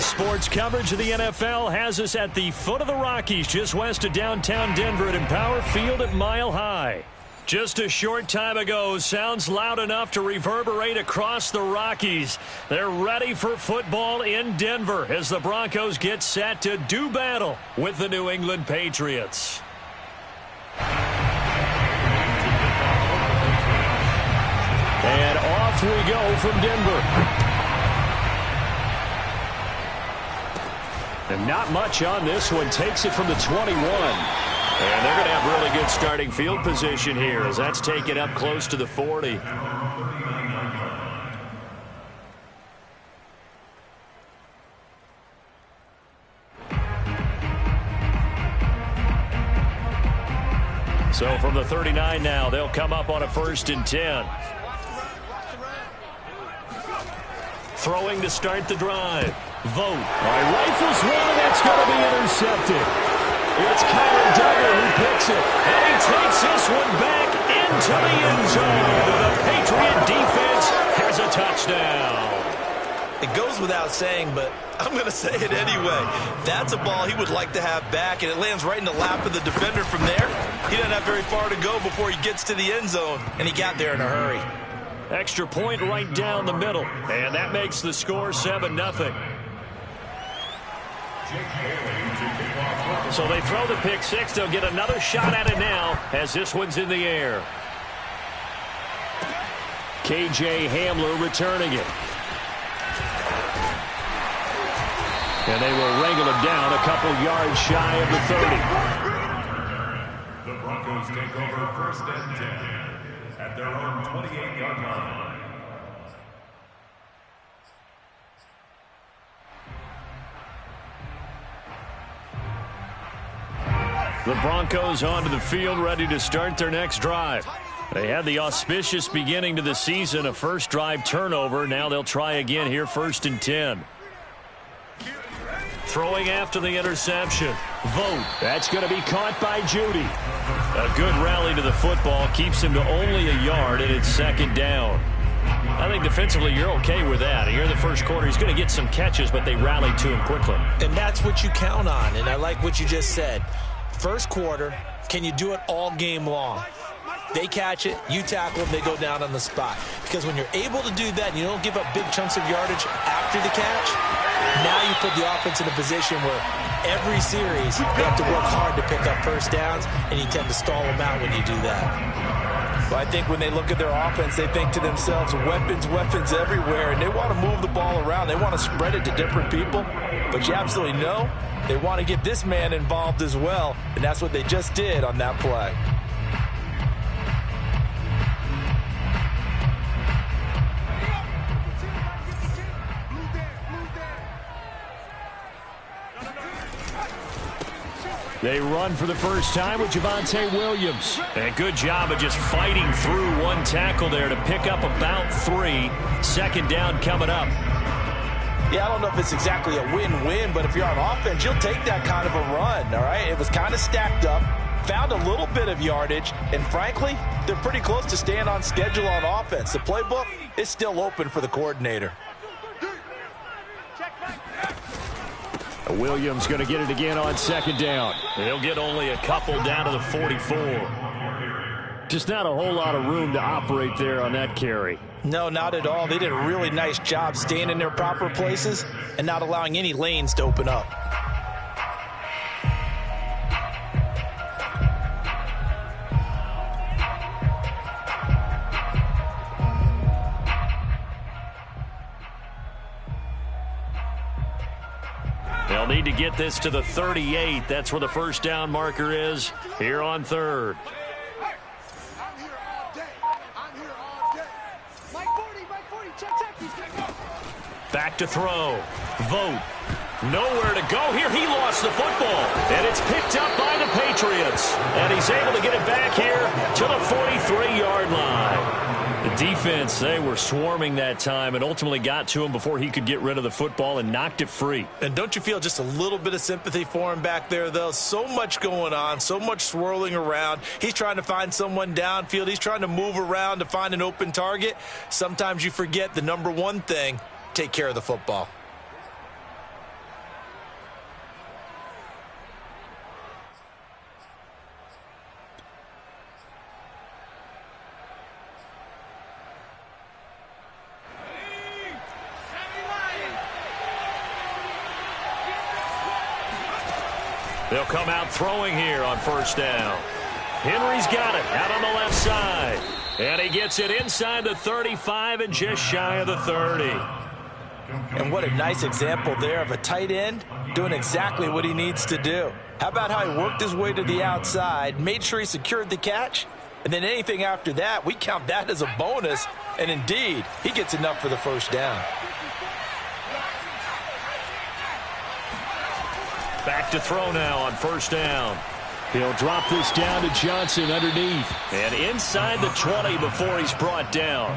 Sports coverage of the NFL has us at the foot of the Rockies, just west of downtown Denver at Empower Field at Mile High. Just a short time ago, sounds loud enough to reverberate across the Rockies. They're ready for football in Denver as the Broncos get set to do battle with the New England Patriots. And off we go from Denver. And not much on this one. Takes it from the 21. And they're going to have really good starting field position here as that's taken up close to the 40. So from the 39 now, they'll come up on a 1st and 10. Throwing to start the drive. Vote. Rifles one, and that's going to be intercepted. It's Kyler Duggar who picks it. And he takes this one back into the end zone. The Patriot defense has a touchdown. It goes without saying, but I'm going to say it anyway. That's a ball he would like to have back, and it lands right in the lap of the defender from there. He doesn't have very far to go before he gets to the end zone, and he got there in a hurry. Extra point right down the middle, and that makes the score 7-0. So they throw the pick six. They'll get another shot at it now as this one's in the air. K.J. Hamler returning it. And they will wrangle him down a couple yards shy of the 30. The Broncos take over 1st and 10 at their own 28-yard line. The Broncos onto the field, ready to start their next drive. They had the auspicious beginning to the season, a first drive turnover. Now they'll try again here, 1st and 10. Throwing after the interception. Vote. That's going to be caught by Judy. A good rally to the football keeps him to only a yard, and it's 2nd down. I think defensively you're okay with that. Here in the first quarter, he's going to get some catches, but they rallied to him quickly. And that's what you count on, and I like what you just said. First quarter, can you do it all game long? They catch it, you tackle them, they go down on the spot. Because when you're able to do that and you don't give up big chunks of yardage after the catch, now you put the offense in a position where every series they have to work hard to pick up first downs, and you tend to stall them out when you do that. But I think when they look at their offense, they think to themselves, weapons, weapons everywhere, and they want to move the ball around. They want to spread it to different people. But you absolutely know they want to get this man involved as well, and that's what they just did on that play. They run for the first time with Javonte Williams. And a good job of just fighting through one tackle there to pick up about 3. 2nd down coming up. Yeah, I don't know if it's exactly a win-win, but if you're on offense, you'll take that kind of a run, all right? It was kind of stacked up, found a little bit of yardage, and frankly, they're pretty close to staying on schedule on offense. The playbook is still open for the coordinator. Williams going to get it again on 2nd down. They'll get only a couple down to the 44. Just not a whole lot of room to operate there on that carry. No, not at all. They did a really nice job staying in their proper places and not allowing any lanes to open up. They'll need to get this to the 38. That's where the first down marker is here on 3rd. Back to throw. Vote. Nowhere to go here. He lost the football. And it's picked up by the Patriots. And he's able to get it back here to the 43-yard line. The defense, they were swarming that time and ultimately got to him before he could get rid of the football and knocked it free. And don't you feel just a little bit of sympathy for him back there, though? So much going on, so much swirling around. He's trying to find someone downfield. He's trying to move around to find an open target. Sometimes you forget the number one thing, take care of the football. They'll come out throwing here on first down. Henry's got it out on the left side. And he gets it inside the 35 and just shy of the 30. And what a nice example there of a tight end doing exactly what he needs to do. How about how he worked his way to the outside, made sure he secured the catch, and then anything after that, we count that as a bonus. And indeed, he gets enough for the first down. Back to throw now on first down. He'll drop this down to Johnson underneath. And inside the 20 before he's brought down.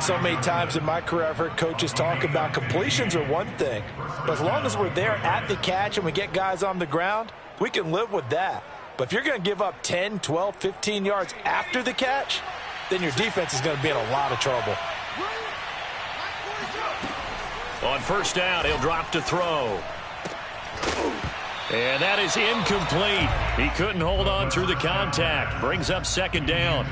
So many times in my career, I've heard coaches talk about completions are one thing. But as long as we're there at the catch and we get guys on the ground, we can live with that. But if you're going to give up 10, 12, 15 yards after the catch, then your defense is going to be in a lot of trouble. On first down, he'll drop to throw. And that is incomplete. He couldn't hold on through the contact. Brings up second down.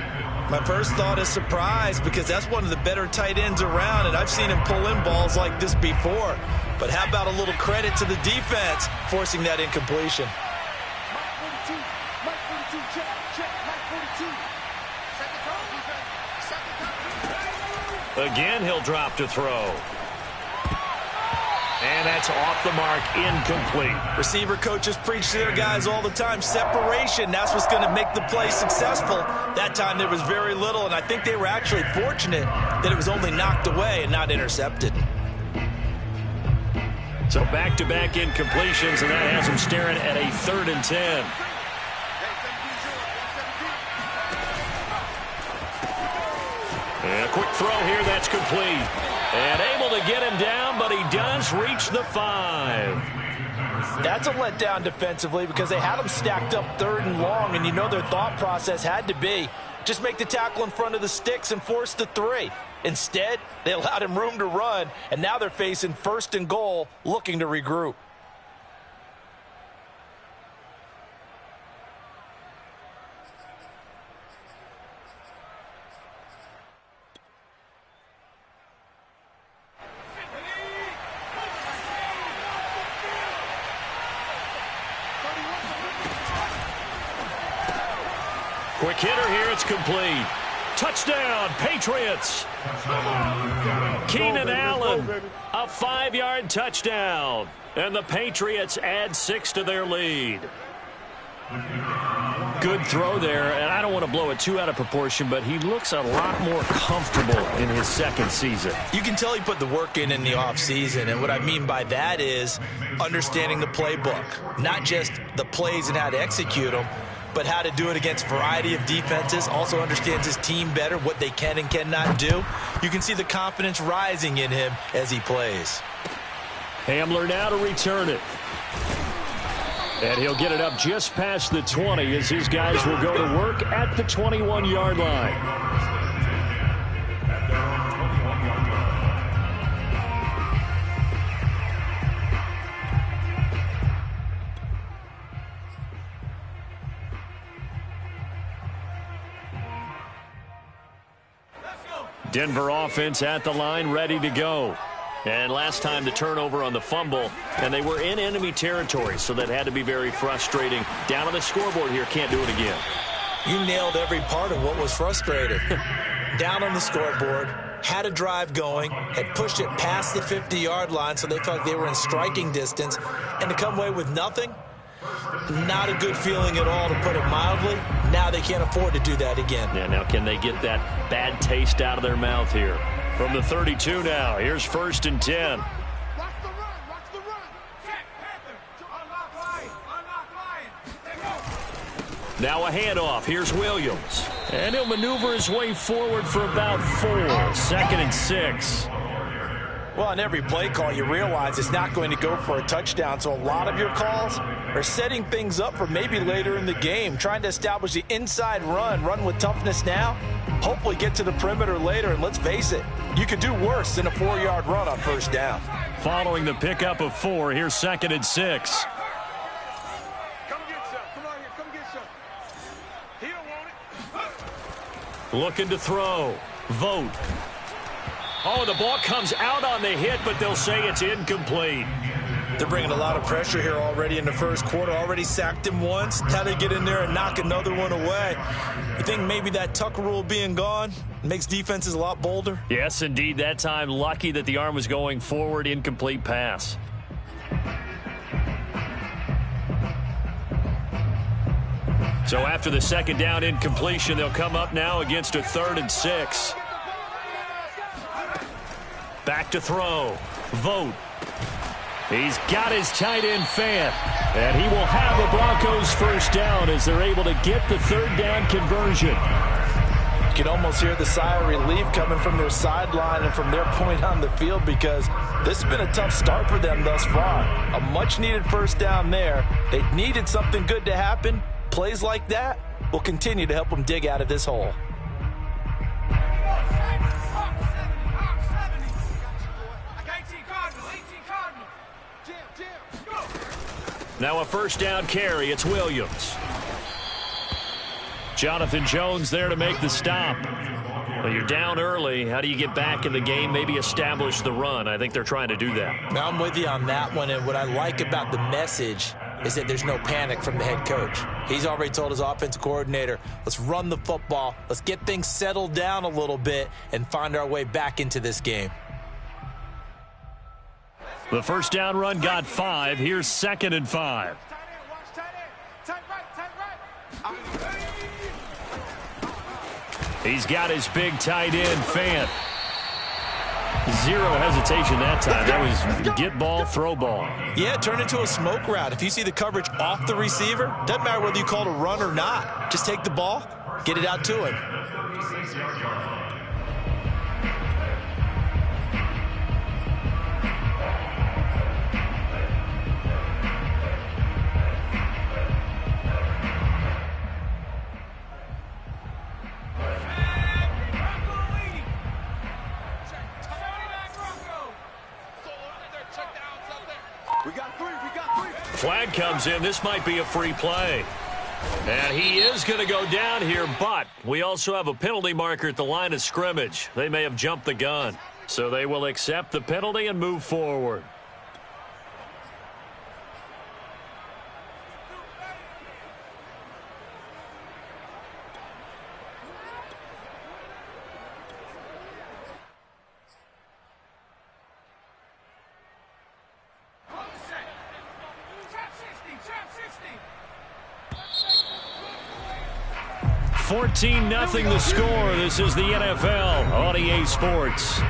My first thought is surprise, because that's one of the better tight ends around, and I've seen him pull in balls like this before. But how about a little credit to the defense forcing that incompletion? Again, he'll drop to throw. And that's off the mark, incomplete. Receiver coaches preach to their guys all the time. Separation, that's what's going to make the play successful. That time there was very little, and I think they were actually fortunate that it was only knocked away and not intercepted. So back-to-back incompletions, and that has him staring at a 3rd and 10. And a quick throw here, that's complete. And able to get him down, but he does reach the 5. That's a letdown defensively because they had him stacked up 3rd and long, and you know their thought process had to be just make the tackle in front of the sticks and force the 3. Instead, they allowed him room to run, and now they're facing 1st and goal, looking to regroup. Quick hitter here, it's complete. Touchdown, Patriots. Keenan Allen, a 5-yard touchdown. And the Patriots add 6 to their lead. Good throw there, and I don't want to blow it too out of proportion, but he looks a lot more comfortable in his 2nd season. You can tell he put the work in the offseason, and what I mean by that is understanding the playbook, not just the plays and how to execute them, but how to do it against a variety of defenses. Also understands his team better, what they can and cannot do. You can see the confidence rising in him as he plays. Hamler now to return it. And he'll get it up just past the 20 as his guys will go to work at the 21-yard line. Denver offense at the line, ready to go. And last time the turnover on the fumble, and they were in enemy territory, so that had to be very frustrating. Down on the scoreboard here, can't do it again. You nailed every part of what was frustrating. Down on the scoreboard, had a drive going, had pushed it past the 50-yard line, so they felt like they were in striking distance, and to come away with nothing, not a good feeling at all, to put it mildly. Now they can't afford to do that again. Yeah, now can they get that bad taste out of their mouth here? From the 32 now, here's 1st and 10. Watch the run, watch the run. Now a handoff, here's Williams. And he'll maneuver his way forward for about 4. 2nd and 6. Well, on every play call, you realize it's not going to go for a touchdown, so a lot of your calls are setting things up for maybe later in the game, trying to establish the inside run with toughness now, hopefully get to the perimeter later, and let's face it, you could do worse than a 4-yard run on first down. Following the pickup of 4, here's 2nd and 6. Come get some. Come on here, come get some. He don't want it. Looking to throw. Vote. Oh, the ball comes out on the hit, but they'll say it's incomplete. They're bringing a lot of pressure here already in the first quarter. Already sacked him once. Now they get in there and knock another one away. You think maybe that Tucker rule being gone makes defenses a lot bolder? Yes, indeed. That time, lucky that the arm was going forward. Incomplete pass. So after the second down incompletion, they'll come up now against a 3rd and 6. Back to throw. Vogt. He's got his tight end Fant. And he will have the Broncos first down as they're able to get the 3rd down conversion. You can almost hear the sigh of relief coming from their sideline and from their point on the field, because this has been a tough start for them thus far. A much-needed first down there. They needed something good to happen. Plays like that will continue to help them dig out of this hole. Now a first down carry. It's Williams. Jonathan Jones there to make the stop. Well, you're down early. How do you get back in the game? Maybe establish the run. I think they're trying to do that. Now I'm with you on that one, and what I like about the message is that there's no panic from the head coach. He's already told his offensive coordinator, let's run the football, let's get things settled down a little bit and find our way back into this game. The first down run got 5. Here's 2nd and 5. He's got his big tight end, Fant. Zero hesitation that time. That was get ball, throw ball. Yeah, turn into a smoke route. If you see the coverage off the receiver, doesn't matter whether you call it a run or not. Just take the ball, get it out to him. Flag comes in. This might be a free play. And he is going to go down here, but we also have a penalty marker at the line of scrimmage. They may have jumped the gun. So they will accept the penalty and move forward. Nothing the score. This is the NFL on EA Sports.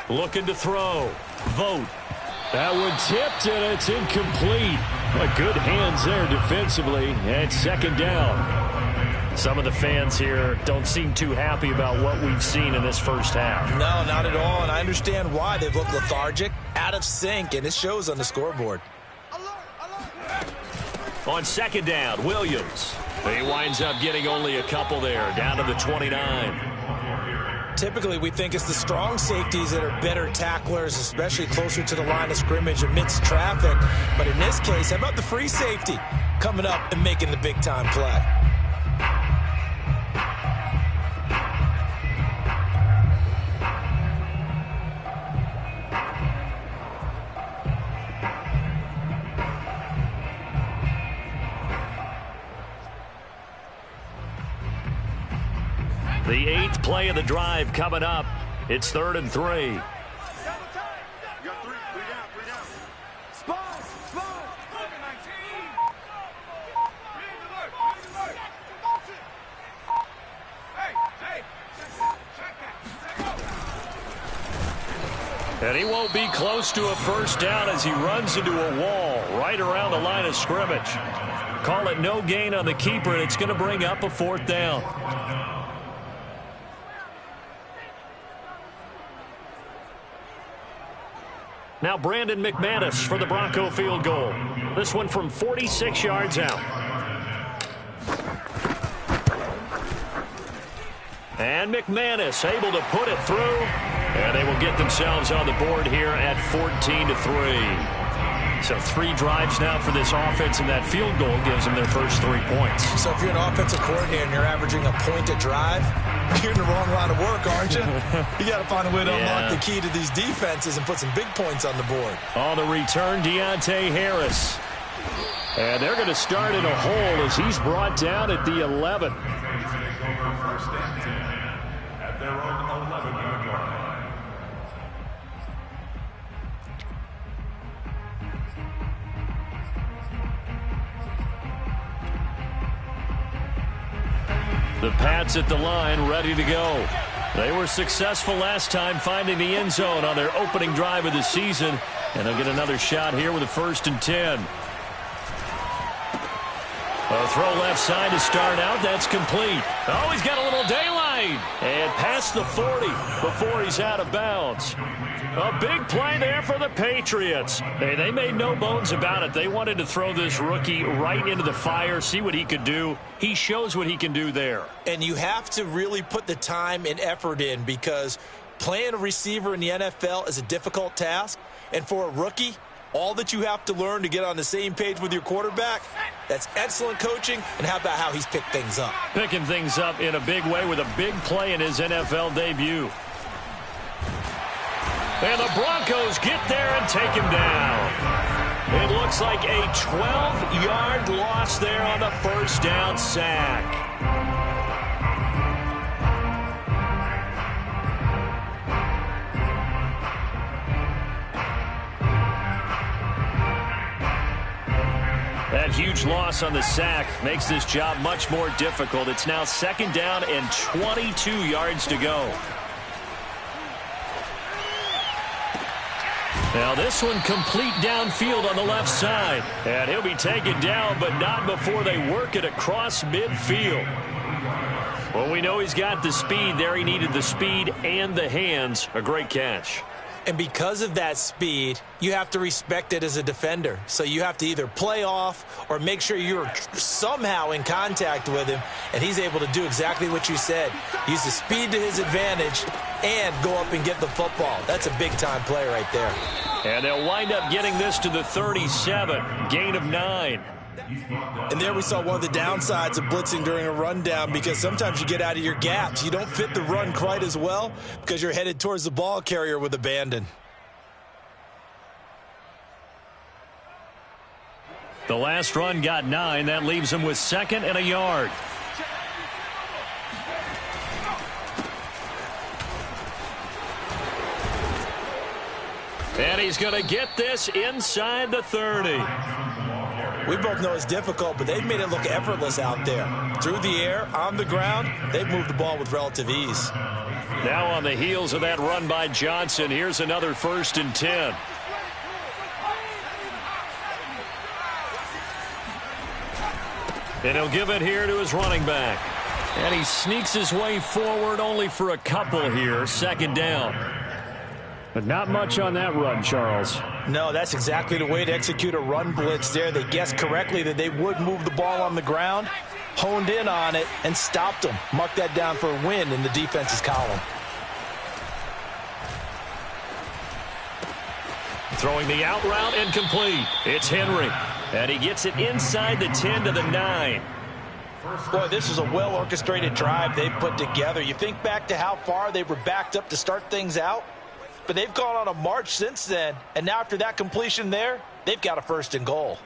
Looking to throw. Vogt. That one tipped, and it's incomplete. But good hands there defensively. And 2nd down. Some of the fans here don't seem too happy about what we've seen in this first half. No, not at all, and I understand why. They've looked lethargic, out of sync, and it shows on the scoreboard. On 2nd down, Williams. He winds up getting only a couple there, down to the 29. Typically, we think it's the strong safeties that are better tacklers, especially closer to the line of scrimmage amidst traffic. But in this case, how about the free safety coming up and making the big-time play? The 8th play of the drive coming up. It's 3rd and 3. And he won't be close to a first down as he runs into a wall right around the line of scrimmage. Call it no gain on the keeper, and it's going to bring up a 4th down. Now Brandon McManus for the Bronco field goal. This one from 46 yards out. And McManus able to put it through. And they will get themselves on the board here at 14-3. So 3 drives now for this offense, and that field goal gives them their first 3 points. So if you're an offensive coordinator and you're averaging a point a drive, you're in the wrong line of work, aren't you? You got to find a way to unlock the key to these defenses and put some big points on the board. On the return, Deontay Harris. And they're going to start in a hole as he's brought down at the 11. First and 10 at their own 11-yard line. The Pats at the line, ready to go. They were successful last time finding the end zone on their opening drive of the season, and they'll get another shot here with a 1st and 10. A throw left side to start out. That's complete. Oh, he's got a little daylight. And past the 40 before he's out of bounds. A big play there for the Patriots. Hey, they made no bones about it. They wanted to throw this rookie right into the fire, see what he could do. He shows what he can do there. And you have to really put the time and effort in, because playing a receiver in the NFL is a difficult task. And for a rookie, all that you have to learn to get on the same page with your quarterback, that's excellent coaching. And how about how he's picked things up? Picking things up in a big way with a big play in his NFL debut. And the Broncos get there and take him down. It looks like a 12-yard loss there on the first down sack. That huge loss on the sack makes this job much more difficult. It's now 2nd down and 22 yards to go. Now this one complete downfield on the left side. And he'll be taken down, but not before they work it across midfield. Well, we know he's got the speed there. He needed the speed and the hands. A great catch. And because of that speed, you have to respect it as a defender. So you have to either play off or make sure you're somehow in contact with him. And he's able to do exactly what you said. Use the speed to his advantage and go up and get the football. That's a big-time play right there. And they'll wind up getting this to the 37. Gain of 9. And there we saw one of the downsides of blitzing during a rundown, because sometimes you get out of your gaps. You don't fit the run quite as well because you're headed towards the ball carrier with abandon. The last run got 9. That leaves him with 2nd and a yard. And he's going to get this inside the 30. We both know it's difficult, but they've made it look effortless out there. Through the air, on the ground, they've moved the ball with relative ease. Now on the heels of that run by Johnson, here's another 1st and 10. And he'll give it here to his running back. And he sneaks his way forward only for a couple here. 2nd down. But not much on that run, Charles. No, that's exactly the way to execute a run blitz there. They guessed correctly that they would move the ball on the ground, honed in on it, and stopped them. Mark that down for a win in the defense's column. Throwing the out route and complete. It's Henry. And he gets it inside the 10 to the 9. Boy, this is a well-orchestrated drive they've put together. You think back to how far they were backed up to start things out, but they've gone on a march since then, and now after that completion there, they've got a 1st and goal.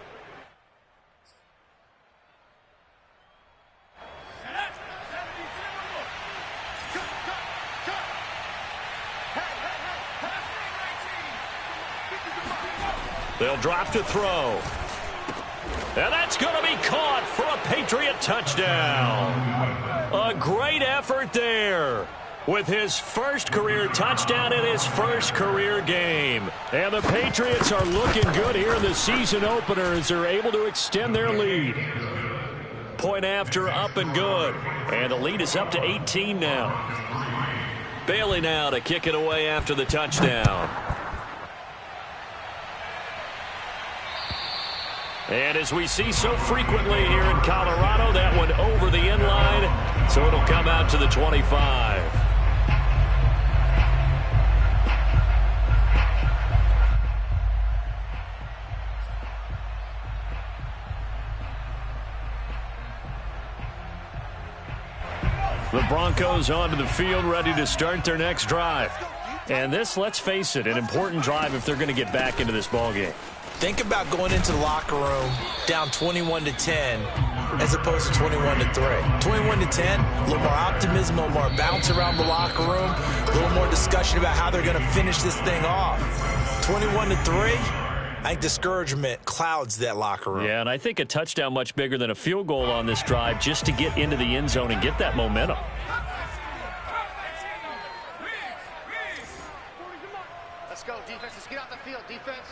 They'll drop to throw. And that's going to be caught for a Patriot touchdown. A great effort there, with his first career touchdown in his first career game. And the Patriots are looking good here in the season opener as they're able to extend their lead. Point after, up and good. And the lead is up to 18 now. Bailey now to kick it away after the touchdown. And as we see so frequently here in Colorado, that one over the end line, so it'll come out to the 25. The Broncos onto the field, ready to start their next drive. And this, let's face it, an important drive if they're going to get back into this ballgame. Think about going into the locker room down 21-10 as opposed to 21-3. 21-10, a little more optimism, a little more bounce around the locker room, a little more discussion about how they're going to finish this thing off. 21-3, I think discouragement clouds that locker room. Yeah, and I think a touchdown much bigger than a field goal on this drive just to get into the end zone and get that momentum. Let's go, defense. Let's get out the field, defense.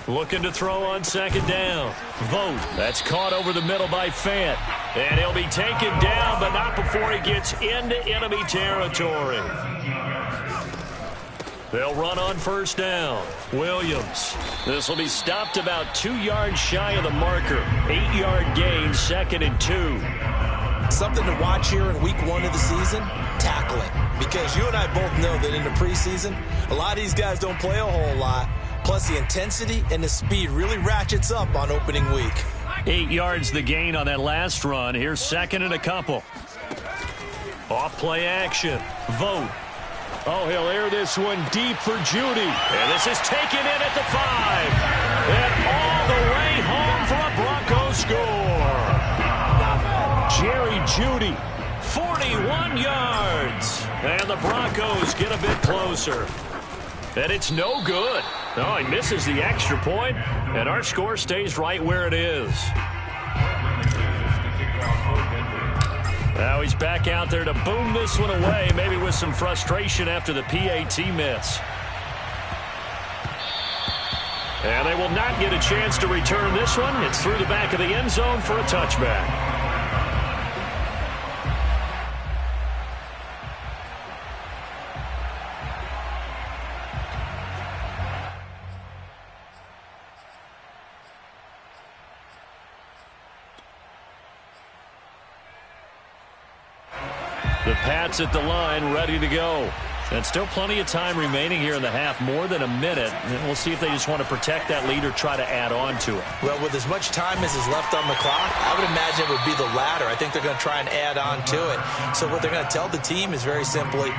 Looking to throw on second down. Vogt. That's caught over the middle by Fant. And he'll be taken down, but not before he gets into enemy territory. They'll run on first down. Williams. This will be stopped about 2 yards shy of the marker. 8-yard gain, 2nd and 2. Something to watch here in week 1 of the season, tackling. Because you and I both know that in the preseason, a lot of these guys don't play a whole lot. Plus, the intensity and the speed really ratchets up on opening week. 8 yards the gain on that last run. Here's 2nd and a couple. Off play action. Vogt. Oh, he'll air this one deep for Judy. And this is taken in at the 5. And all the way home for a Broncos score. Jerry Judy, 41 yards. And the Broncos get a bit closer. And it's no good. Oh, he misses the extra point, and our score stays right where it is. Now he's back out there to boom this one away, maybe with some frustration after the PAT miss. And they will not get a chance to return this one. It's through the back of the end zone for a touchback. The Pats at the line, ready to go. And still plenty of time remaining here in the half, more than a minute. And we'll see if they just want to protect that lead or try to add on to it. Well, with as much time as is left on the clock, I would imagine it would be the latter. I think they're going to try and add on to it. So what they're going to tell the team is very simply,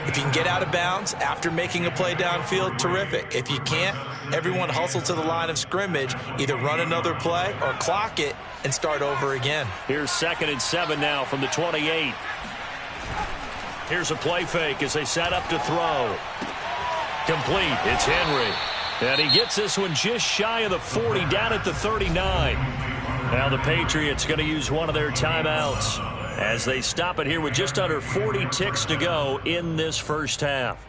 if you can get out of bounds after making a play downfield, terrific. If you can't, everyone hustle to the line of scrimmage, either run another play or clock it and start over again. Here's 2nd and 7 now from the 28. Here's a play fake as they set up to throw. Complete. It's Henry. And he gets this one just shy of the 40, down at the 39. Now the Patriots going to use one of their timeouts as they stop it here with just under 40 ticks to go in this first half.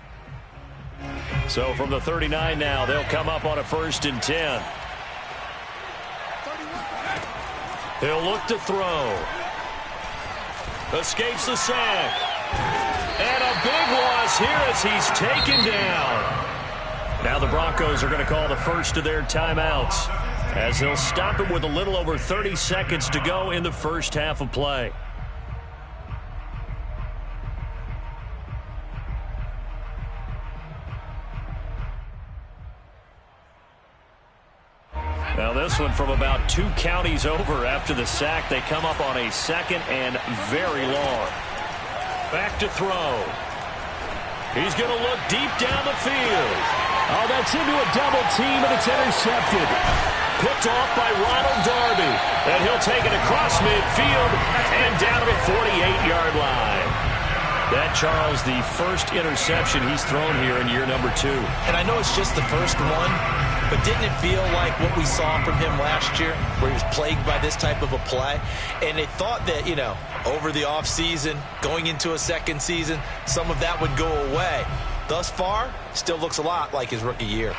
So from the 39 now, they'll come up on a 1st and 10. He'll look to throw. Escapes the sack. And a big loss here as he's taken down. Now the Broncos are going to call the first of their timeouts as they'll stop it with a little over 30 seconds to go in the first half of play. Now this one from about 2 counties over after the sack. They come up on a 2nd and very long. Back to throw. He's going to look deep down the field. Oh, that's into a double team, and it's intercepted. Picked off by Ronald Darby. And he'll take it across midfield and down to the 48-yard line. That, Charles, the first interception he's thrown here in year number 2. And I know it's just the first one, but didn't it feel like what we saw from him last year, where he was plagued by this type of a play? And they thought that, you know, over the offseason, going into a second season, some of that would go away. Thus far, still looks a lot like his rookie year.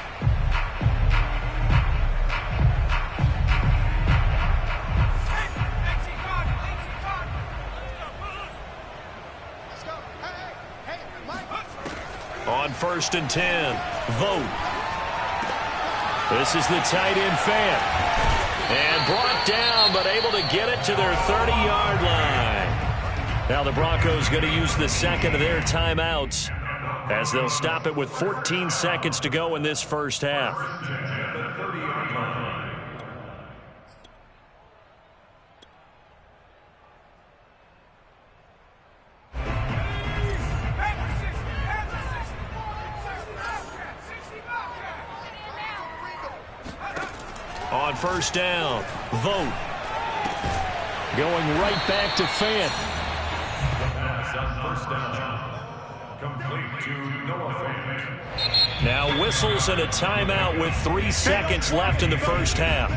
On 1st and 10, Vogt. This is the tight end Fant. And brought down, but able to get it to their 30-yard line. Now the Broncos going to use the 2nd of their timeouts as they'll stop it with 14 seconds to go in this first half. On first down, Vogt. Going right back to Fant. Pass on first down. Complete to Noah Fant. Now whistles and a timeout with 3 seconds left in the first half.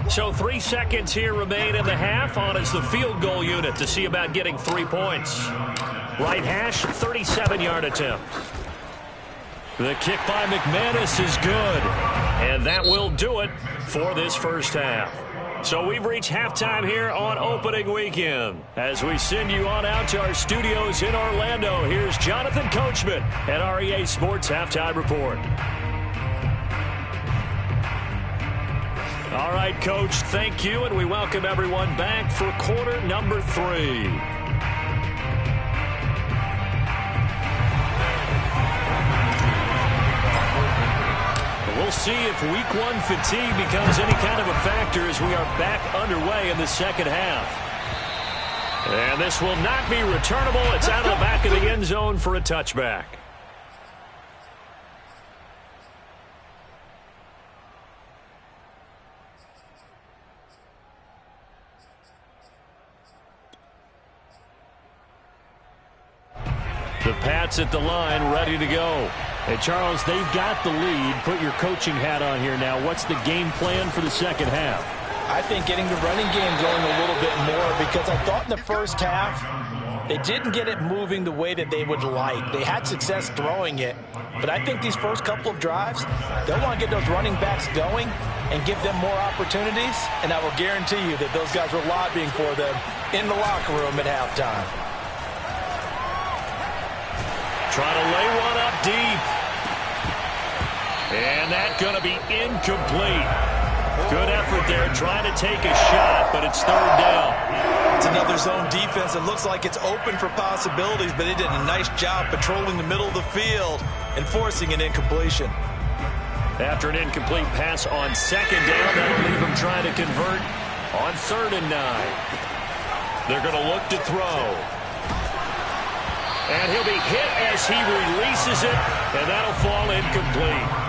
So 3 seconds here remain in the half. On is the field goal unit to see about getting 3 points. Right hash, 37-yard attempt. The kick by McManus is good. And that will do it for this first half. So we've reached halftime here on opening weekend. As we send you on out to our studios in Orlando, here's Jonathan Coachman at REA Sports Halftime Report. All right, Coach, thank you, and we welcome everyone back for quarter number 3. We'll see if week 1 fatigue becomes any kind of a factor as we are back underway in the second half. And this will not be returnable. It's out of the back of the end zone for a touchback. The Pats at the line, ready to go. Hey, Charles, they've got the lead. Put your coaching hat on here now. What's the game plan for the second half? I think getting the running game going a little bit more, because I thought in the first half they didn't get it moving the way that they would like. They had success throwing it, but I think these first couple of drives, they'll want to get those running backs going and give them more opportunities, and I will guarantee you that those guys were lobbying for them in the locker room at halftime. Trying to lay one up deep. And that's going to be incomplete. Good effort there trying to take a shot, but it's third down. It's another zone defense. It looks like it's open for possibilities, but they did a nice job patrolling the middle of the field and forcing an incompletion. After an incomplete pass on second down, that'll leave them trying to convert on 3rd and 9. They're going to look to throw. And he'll be hit as he releases it, and that'll fall incomplete.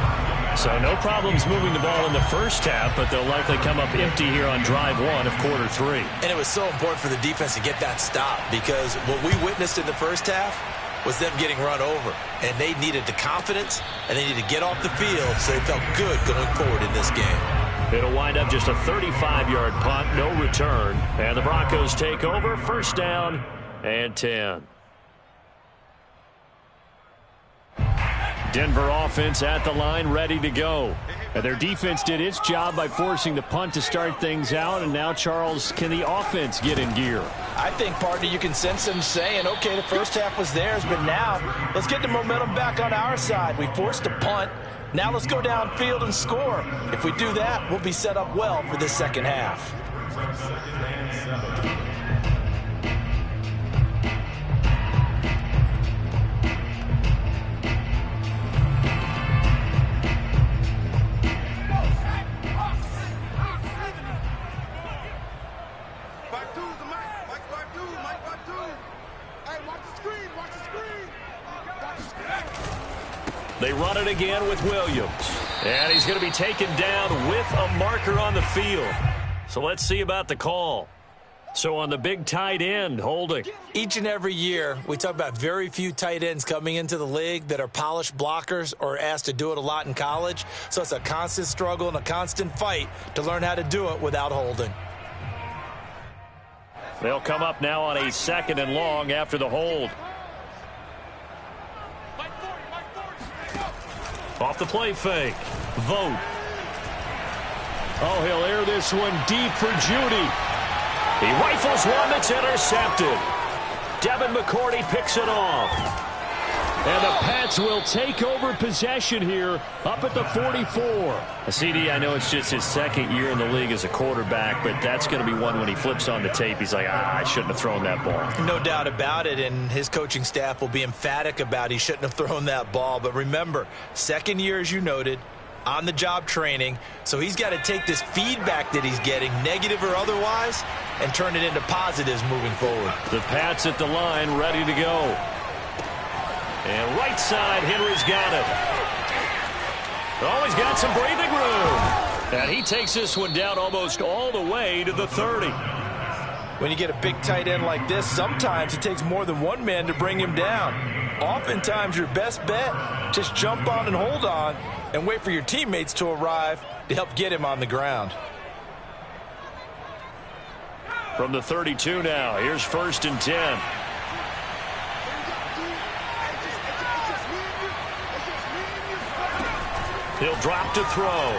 So no problems moving the ball in the first half, but they'll likely come up empty here on drive 1 of quarter 3. And it was so important for the defense to get that stop, because what we witnessed in the first half was them getting run over. And they needed the confidence, and they needed to get off the field so they felt good going forward in this game. It'll wind up just a 35-yard punt, no return. And the Broncos take over, first down and 10. Denver offense at the line, ready to go. And their defense did its job by forcing the punt to start things out. And now, Charles, can the offense get in gear? I think, partner, you can sense them saying, okay, the first half was theirs, but now let's get the momentum back on our side. We forced a punt. Now let's go downfield and score. If we do that, we'll be set up well for this second half. They run it again with Williams. And he's going to be taken down with a marker on the field. So let's see about the call. So on the big tight end, holding. Each and every year, we talk about very few tight ends coming into the league that are polished blockers or asked to do it a lot in college. So it's a constant struggle and a constant fight to learn how to do it without holding. They'll come up now on a 2nd and long after the hold. Off the play fake. Vogt. Oh, he'll air this one deep for Judy. He rifles one that's intercepted. Devin McCourty picks it off. And the Pats will take over possession here up at the 44. CD, I know it's just his 2nd year in the league as a quarterback, but that's going to be one when he flips on the tape. He's like, I shouldn't have thrown that ball. No doubt about it, and his coaching staff will be emphatic about he shouldn't have thrown that ball. But remember, 2nd year, as you noted, on-the-job training, so he's got to take this feedback that he's getting, negative or otherwise, and turn it into positives moving forward. The Pats at the line, ready to go. And right side, Henry's got it. Oh, he's got some breathing room. And he takes this one down almost all the way to the 30. When you get a big tight end like this, sometimes it takes more than one man to bring him down. Oftentimes, your best bet, just jump on and hold on and wait for your teammates to arrive to help get him on the ground. From the 32 now, here's 1st and 10. He'll drop to throw.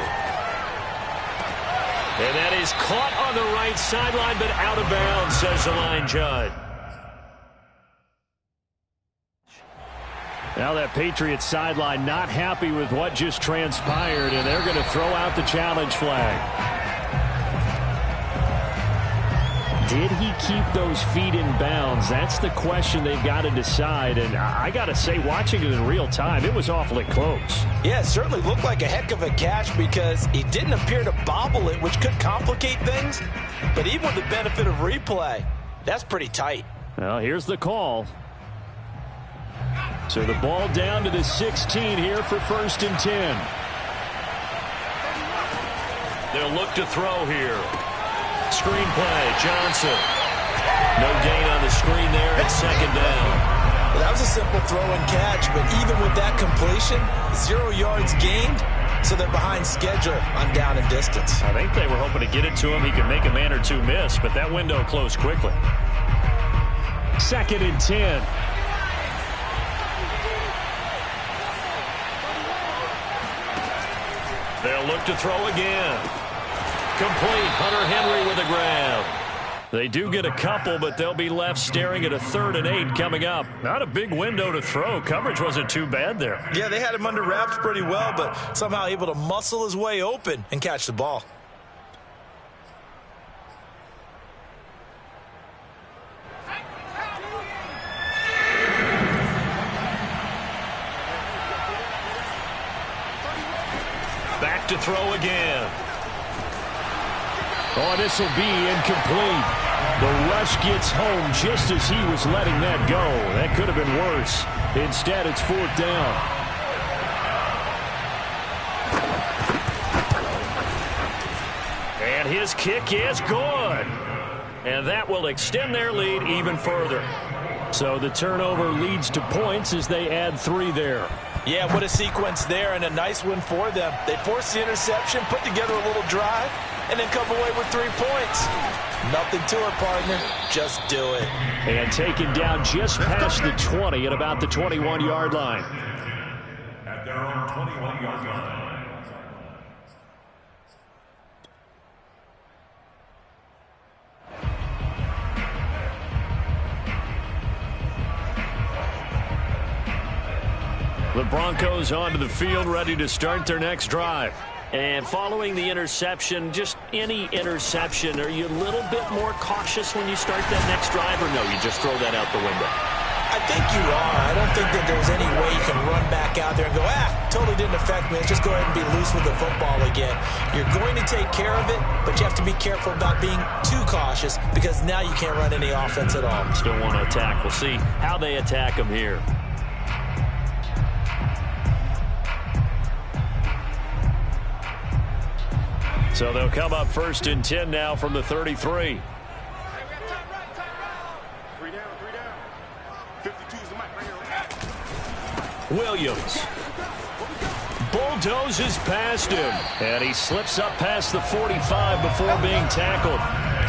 And that is caught on the right sideline, but out of bounds, says the line judge. Now that Patriots sideline not happy with what just transpired, and they're going to throw out the challenge flag. Did he keep those feet in bounds? That's the question they've got to decide. And I got to say, watching it in real time, it was awfully close. Yeah, it certainly looked like a heck of a catch because he didn't appear to bobble it, which could complicate things. But even with the benefit of replay, that's pretty tight. Well, here's the call. So the ball down to the 16 here for 1st and 10. They'll look to throw here. Screen play, Johnson. No gain on the screen there at 2nd down. Well, that was a simple throw and catch, but even with that completion, 0 yards gained, so they're behind schedule on down and distance. I think they were hoping to get it to him. He could make a man or two miss, but that window closed quickly. 2nd and 10. They'll look to throw again. Complete. Hunter Henry with a grab. They do get a couple, but they'll be left staring at a 3rd and 8 coming up. Not a big window to throw. Coverage wasn't too bad there. Yeah, they had him under wraps pretty well, but somehow able to muscle his way open and catch the ball. Back to throw again. Oh, this will be incomplete. The rush gets home just as he was letting that go. That could have been worse. Instead, it's 4th down. And his kick is good. And that will extend their lead even further. So the turnover leads to points as they add 3 there. Yeah, what a sequence there, and a nice win for them. They forced the interception, put together a little drive, and then come away with 3 points. Nothing to it, partner. Just do it. And taken down just past the 20 at about the 21-yard line. At their own 21-yard line. The Broncos onto the field, ready to start their next drive. And following the interception, just any interception, are you a little bit more cautious when you start that next drive, or no, you just throw that out the window? I think you are. I don't think that there's any way you can run back out there and go, totally didn't affect me. Let's just go ahead and be loose with the football again. You're going to take care of it, but you have to be careful about being too cautious because now you can't run any offense at all. Still want to attack. We'll see how they attack them here. So they'll come up 1st and 10 now from the 33. 3 down. 52's the mic right here. Williams bulldozes past him, and he slips up past the 45 before being tackled.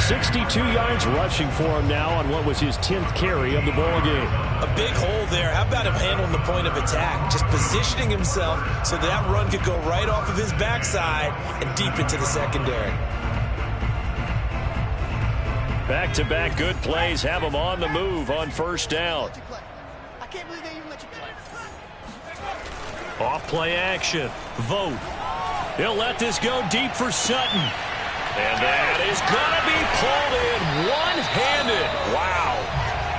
62 yards rushing for him now on what was his 10th carry of the ball game. A big hole there. How about him handling the point of attack? Just positioning himself so that run could go right off of his backside and deep into the secondary. Back-to-back good plays have him on the move on 1st down. I can't believe they even let you play. Off play action. Vote. He'll let this go deep for Sutton. And that is going to be pulled in one-handed. Wow.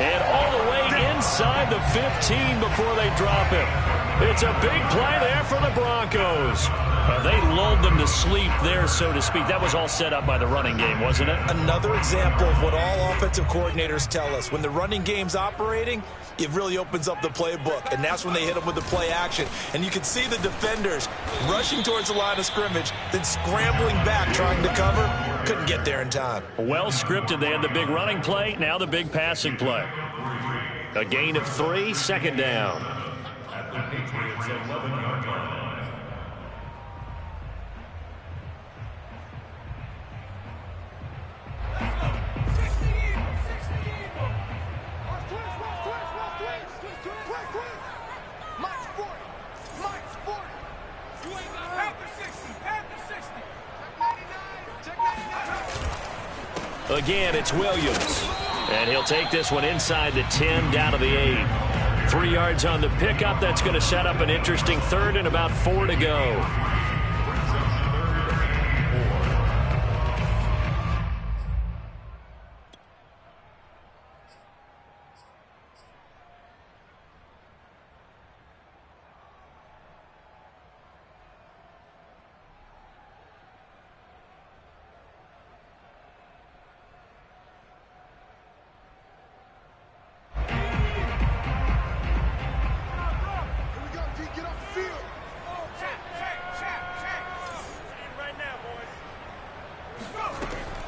And all the way inside the 15 before they drop him. It's a big play there for the Broncos. They lulled them to sleep there, so to speak. That was all set up by the running game, wasn't it? Another example of what all offensive coordinators tell us. When the running game's operating, it really opens up the playbook, and that's when they hit them with the play action. And you can see the defenders rushing towards the line of scrimmage, then scrambling back trying to cover. Couldn't get there in time. Well scripted. They had the big running play, now the big passing play. A gain of 3, 2nd down. At the Patriots' 11-yard line. Again, it's Williams. And he'll take this one inside the 10, down to the 8. 3 yards on the pickup. That's going to set up an interesting 3rd and about 4 to go.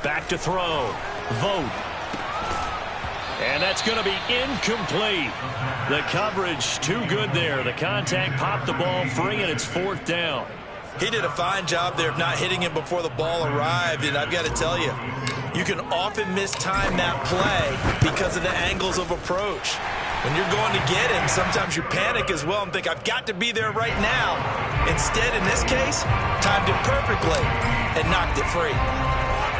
Back to throw. Vote. And that's going to be incomplete. The coverage too good there. The contact popped the ball free, and it's 4th down. He did a fine job there of not hitting him before the ball arrived, and I've got to tell you, you can often mistime that play because of the angles of approach. When you're going to get him, sometimes you panic as well and think, I've got to be there right now. Instead, in this case, timed it perfectly and knocked it free.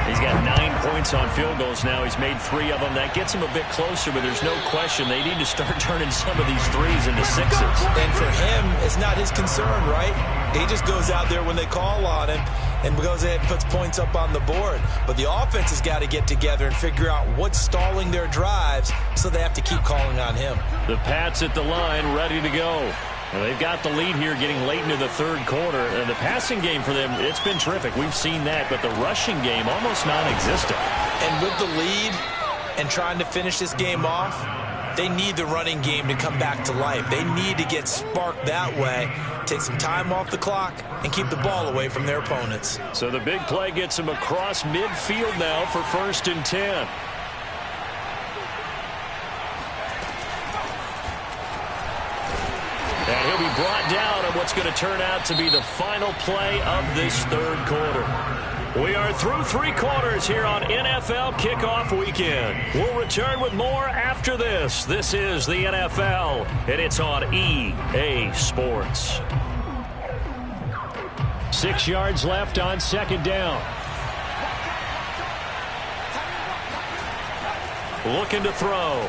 He's got 9 points on field goals now. He's made 3 of them. That gets him a bit closer, but there's no question they need to start turning some of these 3s into 6s. And for him, it's not his concern, right? He just goes out there when they call on him and goes ahead and puts points up on the board. But the offense has got to get together and figure out what's stalling their drives, so they have to keep calling on him. The Pats at the line, ready to go. Well, they've got the lead here getting late into the 3rd quarter. And the passing game for them, it's been terrific. We've seen that, but the rushing game almost non-existent. And with the lead and trying to finish this game off, they need the running game to come back to life. They need to get sparked that way, take some time off the clock, and keep the ball away from their opponents. So the big play gets them across midfield now for 1st and 10. And he'll be brought down on what's going to turn out to be the final play of this 3rd quarter. We are through 3 quarters here on NFL Kickoff Weekend. We'll return with more after this. This is the NFL, and it's on EA Sports. 6 yards left on 2nd down. Looking to throw.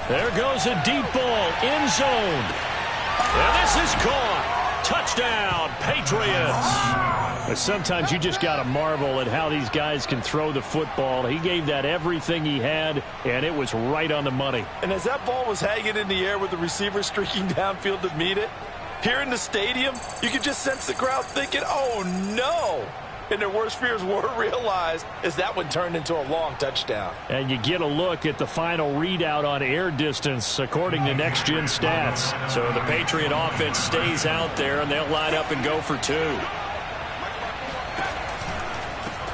There goes a deep ball, end zone. And this is caught. Touchdown, Patriots. Sometimes you just got to marvel at how these guys can throw the football. He gave that everything he had, and it was right on the money. And as that ball was hanging in the air with the receiver streaking downfield to meet it, here in the stadium, you could just sense the crowd thinking, oh, no. And their worst fears were realized as that one turned into a long touchdown. And you get a look at the final readout on air distance according to Next Gen Stats. So the Patriot offense stays out there, and they'll line up and go for 2.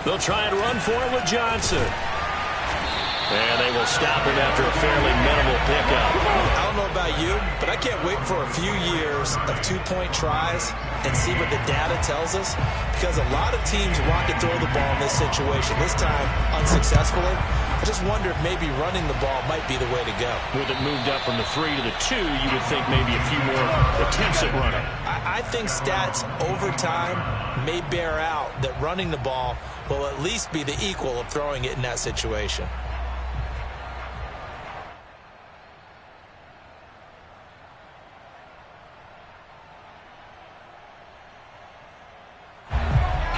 They'll try and run for it with Johnson. And they will stop him after a fairly minimal pickup. I don't know about you, but I can't wait for a few years of 2-point tries and see what the data tells us, because a lot of teams want to throw the ball in this situation, this time unsuccessfully. I just wonder if maybe running the ball might be the way to go. With it moved up from the 3 to the 2, you would think maybe a few more attempts at running. I think stats over time may bear out that running the ball will at least be the equal of throwing it in that situation.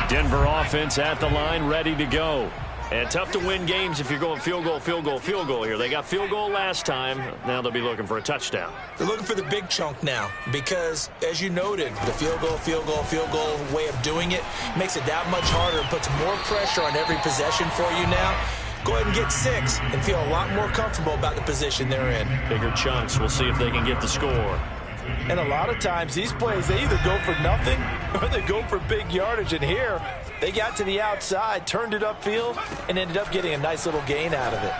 Denver offense at the line, ready to go. And tough to win games if you're going field goal, field goal, field goal here. They got field goal last time. Now they'll be looking for a touchdown. They're looking for the big chunk now because, as you noted, the field goal, field goal, field goal way of doing it makes it that much harder and puts more pressure on every possession for you now. Go ahead and get 6 and feel a lot more comfortable about the position they're in. Bigger chunks. We'll see if they can get the score. And a lot of times, these plays, they either go for nothing or they go for big yardage. And here, they got to the outside, turned it upfield, and ended up getting a nice little gain out of it.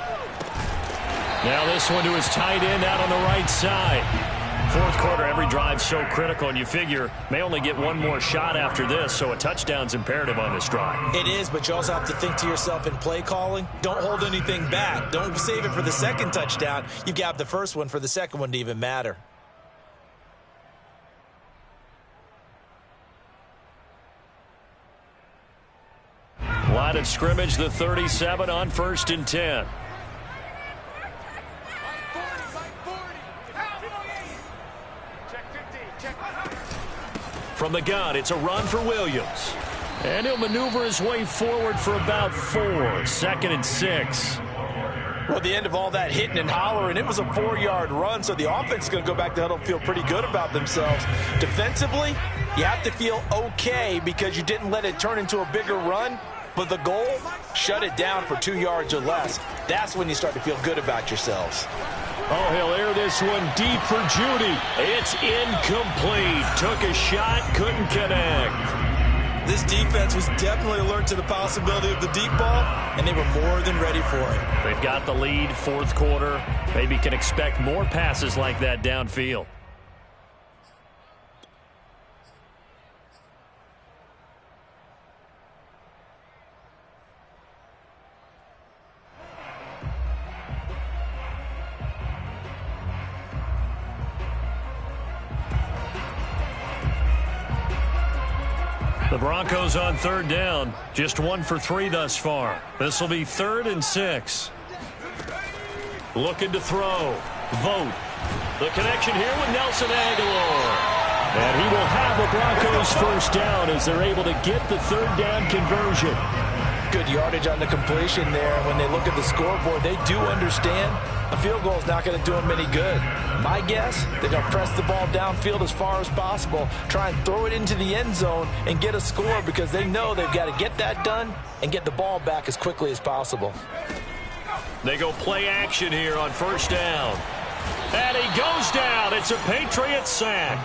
Now this one to his tight end out on the right side. Fourth quarter, every drive so critical, and you figure may only get one more shot after this, so a touchdown's imperative on this drive. It is, but you also have to think to yourself in play calling, don't hold anything back. Don't save it for the second touchdown. You've got the first one for the second one to even matter. Line of scrimmage, the 37 on 1st and 10. From the gun, it's a run for Williams. And he'll maneuver his way forward for about 4. 2nd and 6. Well, at the end of all that hitting and hollering, it was a 4-yard run, so the offense is going to go back to huddle and feel pretty good about themselves. Defensively, you have to feel okay because you didn't let it turn into a bigger run. But the goal, shut it down for 2 yards or less. That's when you start to feel good about yourselves. Oh, he'll air this one deep for Judy. It's incomplete. Took a shot, couldn't connect. This defense was definitely alert to the possibility of the deep ball, and they were more than ready for it. They've got the lead, fourth quarter. Maybe can expect more passes like that downfield. The Broncos on 3rd down. Just 1 for 3 thus far. This will be 3rd and 6. Looking to throw. Vote. The connection here with Nelson Aguilar. And he will have the Broncos first down as they're able to get the 3rd down conversion. Good yardage on the completion there. When they look at the scoreboard, they do understand a field goal is not going to do them any good. My guess, they're going to press the ball downfield as far as possible, try and throw it into the end zone and get a score because they know they've got to get that done and get the ball back as quickly as possible. They go play action here on 1st down. And he goes down. It's a Patriot sack.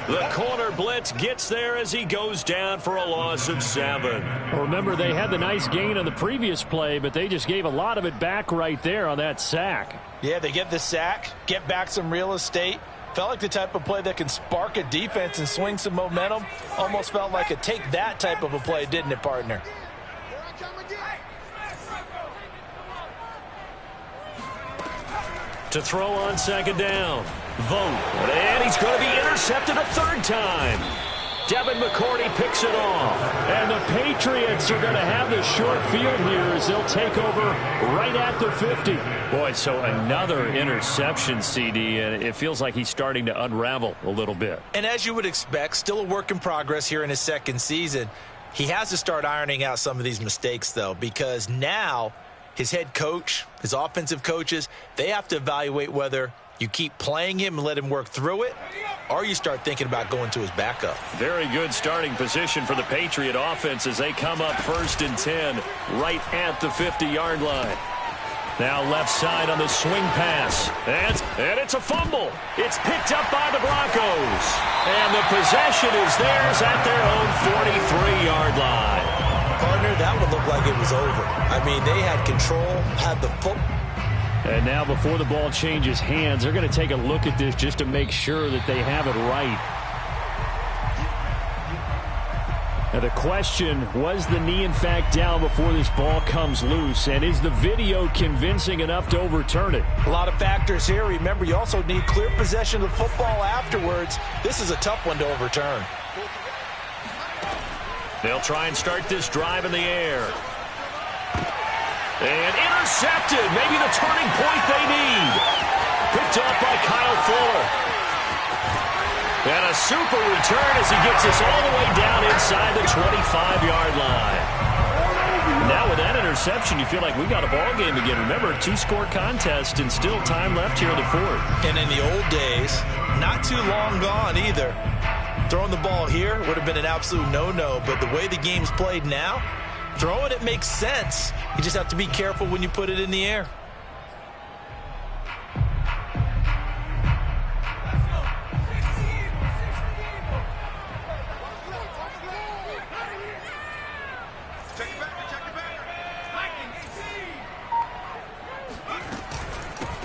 The corner blitz gets there as he goes down for a loss of 7. Well, remember, they had the nice gain on the previous play, but they just gave a lot of it back right there on that sack. Yeah, they get the sack, get back some real estate. Felt like the type of play that can spark a defense and swing some momentum. Almost felt like a take that type of a play, didn't it, partner? To throw on 2nd down. Vote. And he's going to be intercepted a 3rd time. Devin McCourty picks it off. And the Patriots are going to have the short field here as they'll take over right at the 50. Boy, so another interception, CD, and it feels like he's starting to unravel a little bit. And as you would expect, still a work in progress here in his 2nd season. He has to start ironing out some of these mistakes, though, because now his head coach, his offensive coaches, they have to evaluate whether you keep playing him and let him work through it, or you start thinking about going to his backup. Very good starting position for the Patriot offense as they come up 1st and 10 right at the 50-yard line. Now left side on the swing pass. And it's a fumble. It's picked up by the Broncos. And the possession is theirs at their own 43-yard line. Partner, that would look like it was over. I mean, they had control, had the football. And now before the ball changes hands, they're going to take a look at this just to make sure that they have it right. Now the question, was the knee in fact down before this ball comes loose? And is the video convincing enough to overturn it? A lot of factors here. Remember, you also need clear possession of the football afterwards. This is a tough one to overturn. They'll try and start this drive in the air. And intercepted. Maybe the turning point they need. Picked up by Kyle Fuller. And a super return as he gets us all the way down inside the 25-yard line. Now with that interception, you feel like we got a ball game again. Remember, a 2-score contest and still time left here in the fourth. And in the old days, not too long gone either, throwing the ball here would have been an absolute no-no. But the way the game's played now, throwing it makes sense. You just have to be careful when you put it in the air.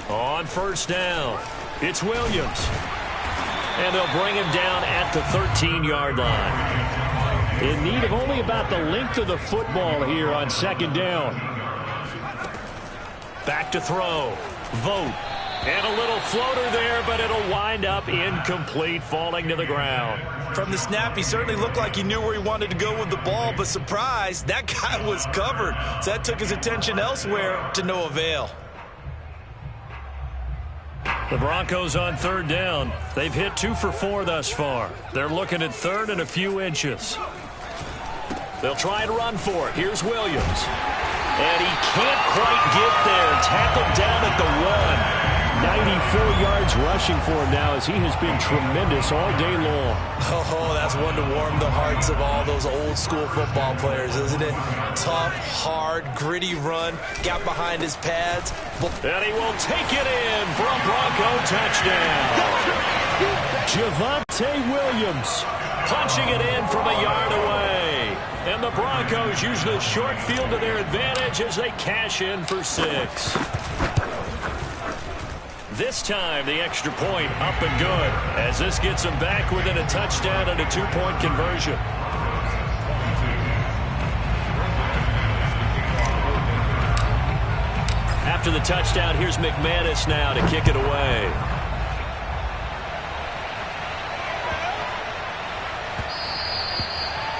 On first down, it's Williams. And they'll bring him down at the 13-yard line. In need of only about the length of the football here on second down. Back to throw. Vote. And a little floater there, but it'll wind up incomplete, falling to the ground. From the snap, he certainly looked like he knew where he wanted to go with the ball, but surprise, that guy was covered. So that took his attention elsewhere to no avail. The Broncos on third down. They've hit 2 for 4 thus far. They're looking at third and a few inches. They'll try and run for it. Here's Williams. And he can't quite get there. Tackled down at the 1. 94 yards rushing for him now as he has been tremendous all day long. Oh, that's one to warm the hearts of all those old school football players, isn't it? Tough, hard, gritty run. Got behind his pads. And he will take it in for a Bronco touchdown. Javonte Williams punching it in from a yard away. And the Broncos use the short field to their advantage as they cash in for 6. This time, the extra point up and good as this gets them back within a touchdown and a 2-point conversion. After the touchdown, here's McManus now to kick it away.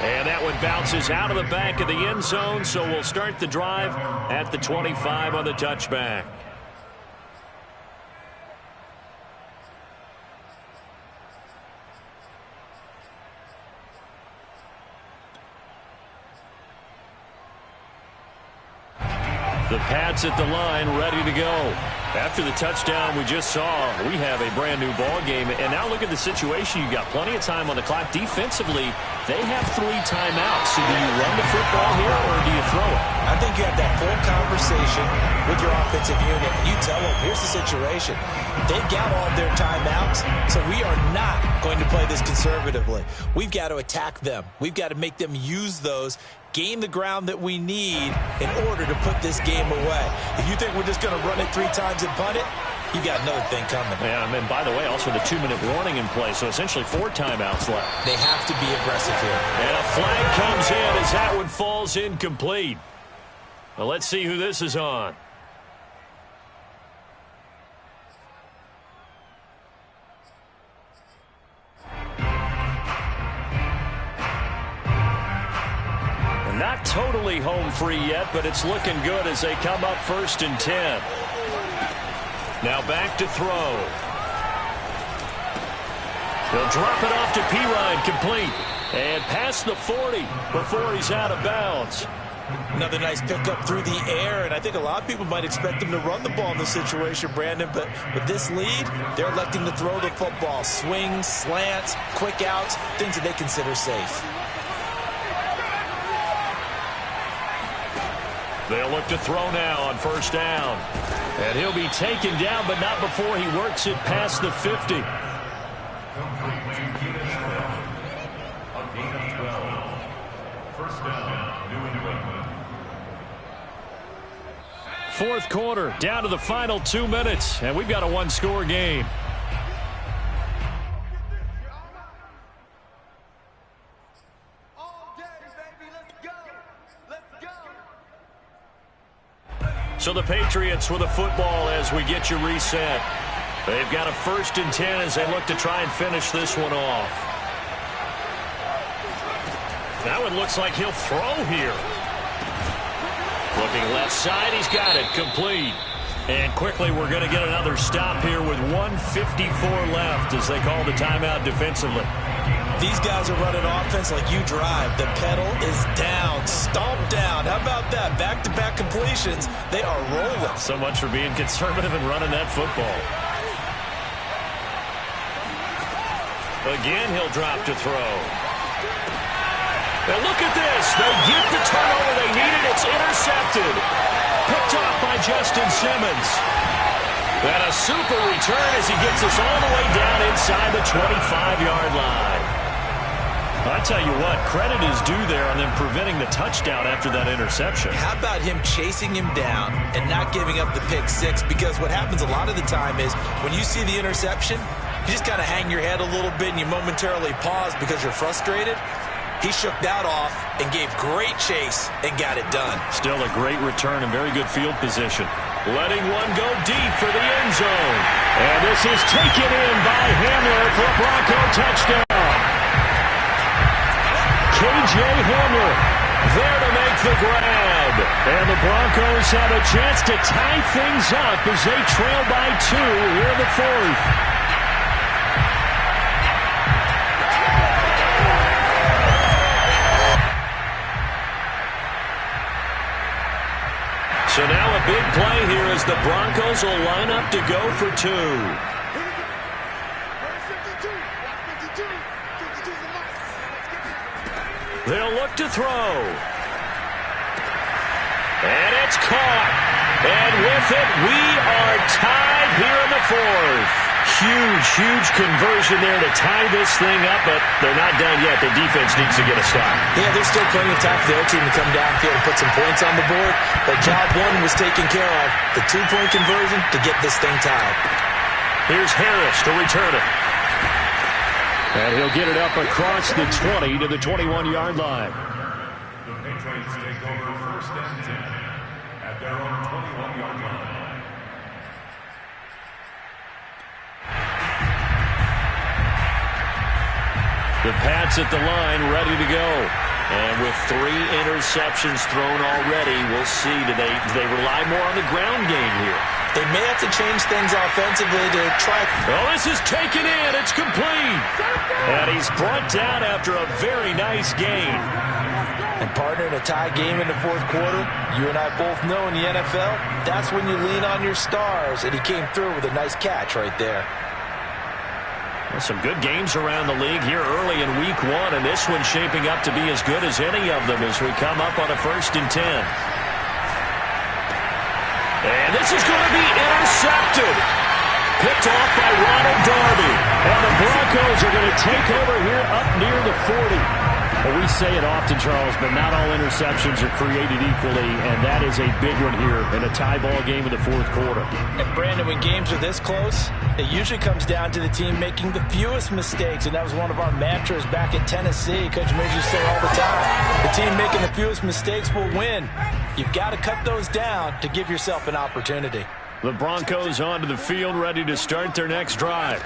And that one bounces out of the back of the end zone, so we'll start the drive at the 25 on the touchback. The Pats at the line, ready to go. After the touchdown we just saw, we have a brand-new ball game. And now look at the situation. You've got plenty of time on the clock. Defensively, they have 3 timeouts. So do you run the football here or do you throw it? I think you have that full conversation with your offensive unit, and you tell them, here's the situation. They've got all their timeouts, so we are not going to play this conservatively. We've got to attack them. We've got to make them use those, gain the ground that we need in order to put this game away. If you think we're just going to run it 3 times and punt it, you got another thing coming. Yeah, and by the way, also the 2-minute warning in play, so essentially 4 timeouts left. They have to be aggressive here. And a flag comes in as that one falls incomplete. Well, let's see who this is on. Not totally home free yet, but it's looking good as they come up 1st and 10. Now back to throw. They'll drop it off to Pirine, complete. And past the 40 before he's out of bounds. Another nice pickup through the air, and I think a lot of people might expect them to run the ball in this situation, Brandon, but with this lead, they're electing to throw the football. Swings, slants, quick outs, things that they consider safe. They'll look to throw now on 1st down. And he'll be taken down, but not before he works it past the 50. A gain of 12. 1st down, New England. 4th quarter, down to the final 2 minutes, and we've got a 1-score game. So the Patriots with a football as we get you reset. They've got a 1st and 10 as they look to try and finish this one off. Now it looks like he'll throw here. Looking left side, he's got it, complete. And quickly, we're going to get another stop here with 1:54 left as they call the timeout defensively. These guys are running offense like you drive. The pedal is down, stomped down. How about that? Back-to-back completions. They are rolling. So much for being conservative and running that football. Again, he'll drop to throw. And look at this. They get the turnover they needed. It's intercepted. Picked off by Justin Simmons. And a super return as he gets us all the way down inside the 25-yard line. I tell you what, credit is due there on them preventing the touchdown after that interception. How about him chasing him down and not giving up the pick six? Because what happens a lot of the time is when you see the interception, you just kind of hang your head a little bit and you momentarily pause because you're frustrated. He shook that off and gave great chase and got it done. Still a great return and very good field position. Letting one go deep for the end zone. And this is taken in by Hamler for a Bronco touchdown. K.J. Hamler there to make the grab. And the Broncos have a chance to tie things up as they trail by 2 here in the fourth. So now a big play here as the Broncos will line up to go for 2. They'll look to throw. And it's caught. And with it, we are tied here in the fourth. Huge conversion there to tie this thing up, but they're not done yet. The defense needs to get a stop. Yeah, there's still plenty of time for their team to come downfield and put some points on the board. But job one was taken care of. The 2-point conversion to get this thing tied. Here's Harris to return it. And he'll get it up across the 20 to the 21-yard line. The Patriots take over 1st and 10 at their own 21-yard line. The Pats at the line, ready to go. And with 3 interceptions thrown already, we'll see. Do they rely more on the ground game here? They may have to change things offensively to try. Oh, this is taken in. It's complete. And he's brought down after a very nice gain. And partner, in a tie game in the fourth quarter, you and I both know in the NFL, that's when you lean on your stars. And he came through with a nice catch right there. Well, some good games around the league here early in week 1, and this one's shaping up to be as good as any of them as we come up on a 1st and 10. And this is going to be intercepted. Picked off by Ronald Darby. And the Broncos are going to take over here up near the 40. Well, we say it often, Charles, but not all interceptions are created equally, and that is a big one here in a tie ball game in the fourth quarter. And Brandon, when games are this close, it usually comes down to the team making the fewest mistakes, and that was one of our mantras back at Tennessee. Coach Midge used to say all the time, the team making the fewest mistakes will win. You've got to cut those down to give yourself an opportunity. The Broncos onto the field, ready to start their next drive.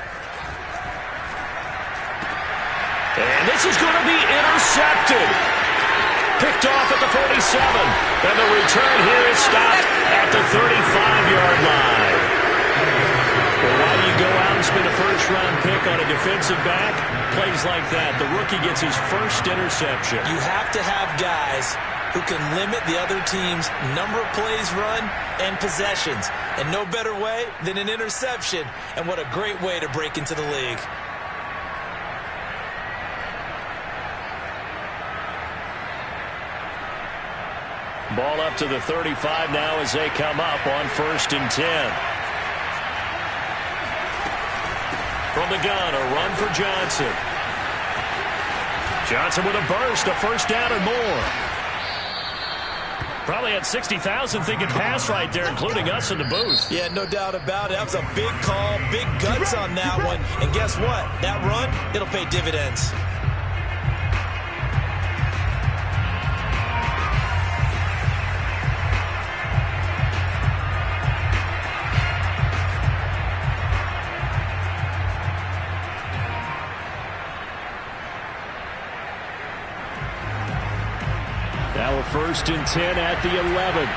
And this is going to be intercepted. Picked off at the 47. And the return here is stopped at the 35-yard line. Well, why do you go out and spend a first-round pick on a defensive back? Plays like that. The rookie gets his first interception. You have to have guys who can limit the other team's number of plays run and possessions. And no better way than an interception. And what a great way to break into the league. Ball up to the 35 now as they come up on 1st and 10. From the gun, a run for Johnson. Johnson with a burst, a first down and more. Probably had 60,000 thinking pass right there, including us in the booth. Yeah, no doubt about it. That was a big call, big guts on that one. And guess what? That run, it'll pay dividends. Now a 1st and 10 at the 11.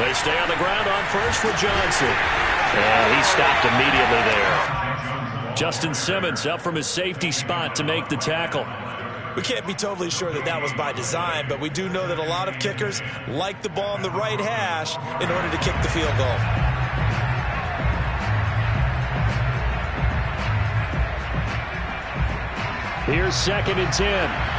They stay on the ground on first with Johnson. And he stopped immediately there. Justin Simmons up from his safety spot to make the tackle. We can't be totally sure that that was by design, but we do know that a lot of kickers like the ball on the right hash in order to kick the field goal. Here's 2nd and 10.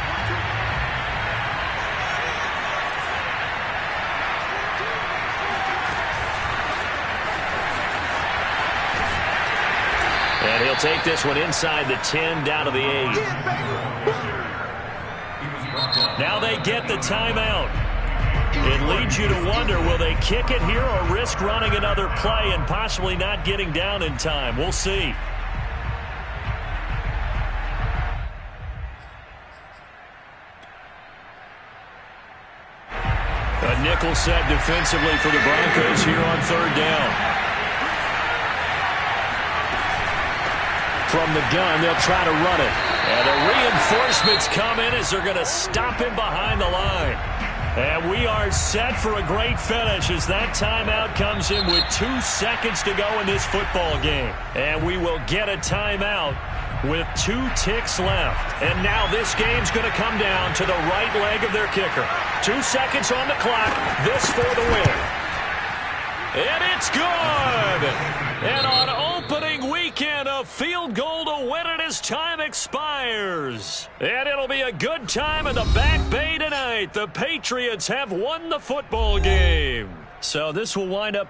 And he'll take this one inside the 10 down to the 8. Now they get the timeout. It leads you to wonder, will they kick it here or risk running another play and possibly not getting down in time? We'll see. A nickel set defensively for the Broncos here on 3rd down. From the gun, they'll try to run it. And the reinforcements come in as they're going to stop him behind the line. And we are set for a great finish as that timeout comes in with 2 seconds to go in this football game. And we will get a timeout with 2 ticks left. And now this game's going to come down to the right leg of their kicker. 2 seconds on the clock. This for the win. And it's good! And on opening weekend, a field goal to win it as time expires. And it'll be a good time in the Back Bay tonight. The Patriots have won the football game. So this will wind up